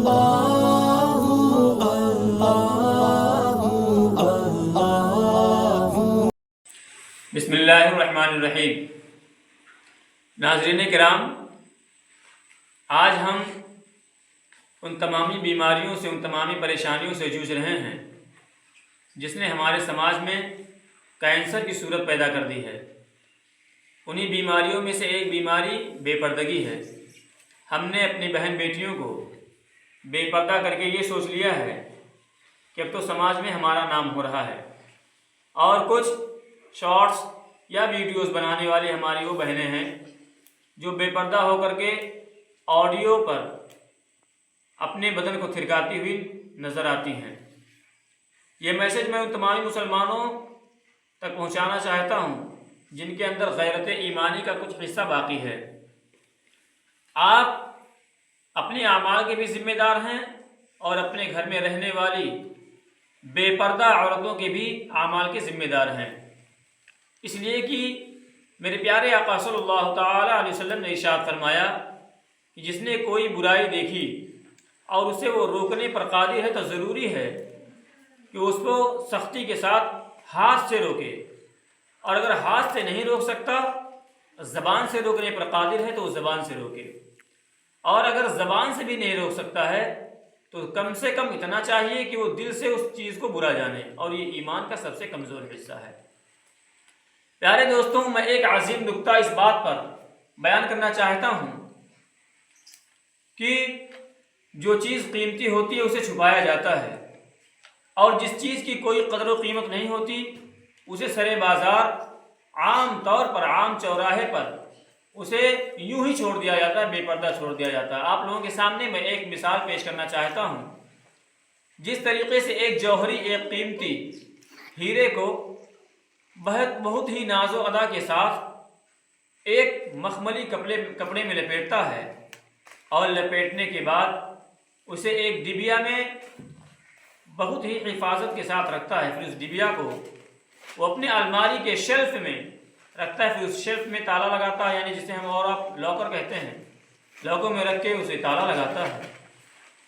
بسم اللہ الرحمن الرحیم۔ ناظرین کرام، آج ہم ان تمامی بیماریوں سے، ان تمامی پریشانیوں سے جوجھ رہے ہیں جس نے ہمارے سماج میں کینسر کی صورت پیدا کر دی ہے۔ انہی بیماریوں میں سے ایک بیماری بے پردگی ہے۔ ہم نے اپنی بہن بیٹیوں کو بے پردہ کر کے یہ سوچ لیا ہے کہ اب تو سماج میں ہمارا نام ہو رہا ہے، اور کچھ شارٹس یا ویڈیوز بنانے والی ہماری وہ بہنیں ہیں جو بے پردہ ہو کر کے آڈیو پر اپنے بدن کو تھرکاتی ہوئی نظر آتی ہیں۔ یہ میسج میں ان تمام مسلمانوں تک پہنچانا چاہتا ہوں جن کے اندر غیرت ایمانی کا کچھ حصہ باقی ہے۔ آپ اپنے اعمال کے بھی ذمہ دار ہیں اور اپنے گھر میں رہنے والی بے پردہ عورتوں کے بھی اعمال کے ذمہ دار ہیں، اس لیے کہ میرے پیارے آقا صلی اللہ تعالیٰ علیہ وسلم نے ارشاد فرمایا کہ جس نے کوئی برائی دیکھی اور اسے وہ روکنے پر قادر ہے تو ضروری ہے کہ اس کو سختی کے ساتھ ہاتھ سے روکے، اور اگر ہاتھ سے نہیں روک سکتا، زبان سے روکنے پر قادر ہے تو وہ زبان سے روکے، اور اگر زبان سے بھی نہیں روک سکتا ہے تو کم سے کم اتنا چاہیے کہ وہ دل سے اس چیز کو برا جانے، اور یہ ایمان کا سب سے کمزور حصہ ہے۔ پیارے دوستوں، میں ایک عظیم نکتہ اس بات پر بیان کرنا چاہتا ہوں کہ جو چیز قیمتی ہوتی ہے اسے چھپایا جاتا ہے، اور جس چیز کی کوئی قدر و قیمت نہیں ہوتی اسے سرے بازار، عام طور پر عام چوراہے پر اسے یوں ہی چھوڑ دیا جاتا ہے، بے پردہ چھوڑ دیا جاتا ہے۔ آپ لوگوں کے سامنے میں ایک مثال پیش کرنا چاہتا ہوں۔ جس طریقے سے ایک جوہری، ایک قیمتی ہیرے کو بہت ہی ناز و ادا کے ساتھ ایک مخملی کپڑے میں لپیٹتا ہے، اور لپیٹنے کے بعد اسے ایک ڈبیا میں بہت ہی حفاظت کے ساتھ رکھتا ہے، پھر اس ڈبیا کو وہ اپنے الماری کے شیلف میں رکھتا ہے، پھر اس شیلف میں تالا لگاتا ہے، یعنی جسے ہم اور آپ لاکر کہتے ہیں، لاکر میں رکھ کے اسے تالا لگاتا ہے،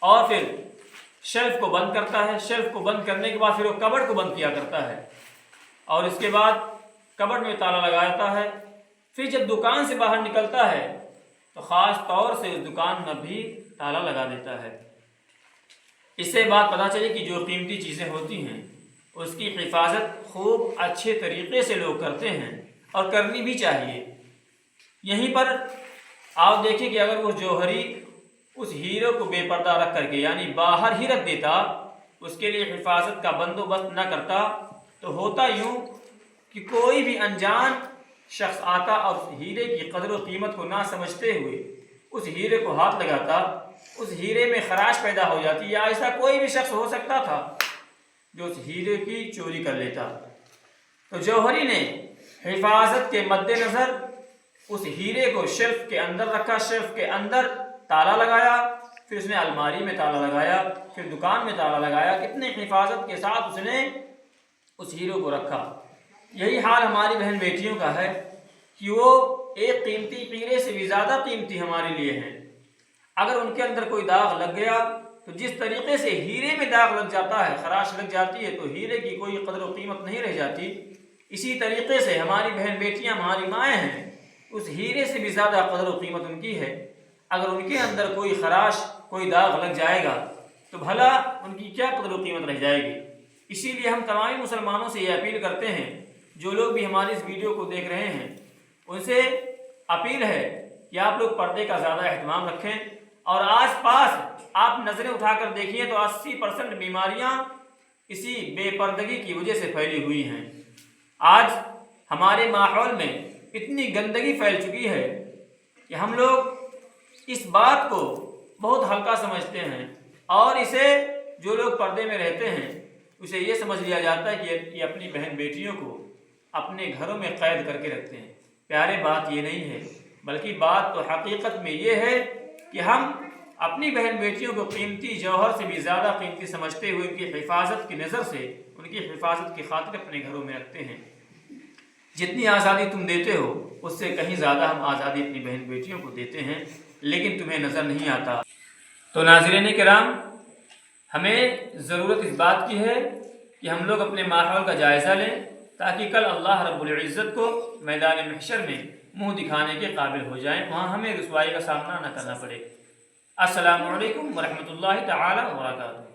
اور پھر شیلف کو بند کرتا ہے۔ شیلف کو بند کرنے کے بعد پھر وہ کبڈ کو بند کیا کرتا ہے، اور اس کے بعد کبڈ میں تالا لگاتا ہے۔ پھر جب دکان سے باہر نکلتا ہے تو خاص طور سے اس دکان میں بھی تالا لگا دیتا ہے۔ اس سے بات پتہ چلی کہ جو قیمتی چیزیں ہوتی ہیں اس کی حفاظت خوب اچھے طریقے سے لوگ کرتے ہیں، اور کرنی بھی چاہیے۔ یہیں پر آپ دیکھیں کہ اگر وہ جوہری اس ہیرے کو بے پردہ رکھ کر کے، یعنی باہر ہی رکھ دیتا، اس کے لیے حفاظت کا بندوبست نہ کرتا، تو ہوتا یوں کہ کوئی بھی انجان شخص آتا اور اس ہیرے کی قدر و قیمت کو نہ سمجھتے ہوئے اس ہیرے کو ہاتھ لگاتا، اس ہیرے میں خراش پیدا ہو جاتی، یا ایسا کوئی بھی شخص ہو سکتا تھا جو اس ہیرے کی چوری کر لیتا۔ تو جوہری نے حفاظت کے مد نظر اس ہیرے کو شیلف کے اندر رکھا، شیلف کے اندر تالا لگایا، پھر اس نے الماری میں تالا لگایا، پھر دکان میں تالا لگایا، کتنے حفاظت کے ساتھ اس نے اس ہیرے کو رکھا۔ یہی حال ہماری بہن بیٹیوں کا ہے کہ وہ ایک قیمتی ہیرے سے بھی زیادہ قیمتی ہمارے لیے ہیں۔ اگر ان کے اندر کوئی داغ لگ گیا تو جس طریقے سے ہیرے میں داغ لگ جاتا ہے، خراش لگ جاتی ہے، تو ہیرے کی کوئی قدر و قیمت نہیں رہ جاتی، اسی طریقے سے ہماری بہن بیٹیاں، ہماری مائیں ہیں، اس ہیرے سے بھی زیادہ قدر و قیمت ان کی ہے۔ اگر ان کے اندر کوئی خراش، کوئی داغ لگ جائے گا تو بھلا ان کی کیا قدر و قیمت رہ جائے گی۔ اسی لیے ہم تمام مسلمانوں سے یہ اپیل کرتے ہیں، جو لوگ بھی ہماری اس ویڈیو کو دیکھ رہے ہیں ان سے اپیل ہے کہ آپ لوگ پردے کا زیادہ اہتمام رکھیں، اور آس پاس آپ نظریں اٹھا کر دیکھیے تو 80% بیماریاں اسی بے پردگی کی وجہ سے پھیلی ہوئی ہیں۔ آج ہمارے ماحول میں اتنی گندگی پھیل چکی ہے کہ ہم لوگ اس بات کو بہت ہلکا سمجھتے ہیں، اور اسے جو لوگ پردے میں رہتے ہیں اسے یہ سمجھ لیا جاتا ہے کہ یہ اپنی بہن بیٹیوں کو اپنے گھروں میں قید کر کے رکھتے ہیں۔ پیارے، بات یہ نہیں ہے، بلکہ بات تو حقیقت میں یہ ہے کہ ہم اپنی بہن بیٹیوں کو قیمتی جوہر سے بھی زیادہ قیمتی سمجھتے ہوئے ان کی حفاظت کی نظر سے، ان کی حفاظت کی خاطر اپنے گھروں میں رکھتے ہیں۔ جتنی آزادی تم دیتے ہو اس سے کہیں زیادہ ہم آزادی اپنی بہن بیٹیوں کو دیتے ہیں، لیکن تمہیں نظر نہیں آتا۔ تو ناظرین کرام، ہمیں ضرورت اس بات کی ہے کہ ہم لوگ اپنے ماحول کا جائزہ لیں تاکہ کل اللہ رب العزت کو میدان محشر میں منہ دکھانے کے قابل ہو جائیں، وہاں ہمیں رسوائی کا سامنا نہ کرنا پڑے۔ السلام علیکم ورحمۃ اللہ تعالی وبرکاتہ۔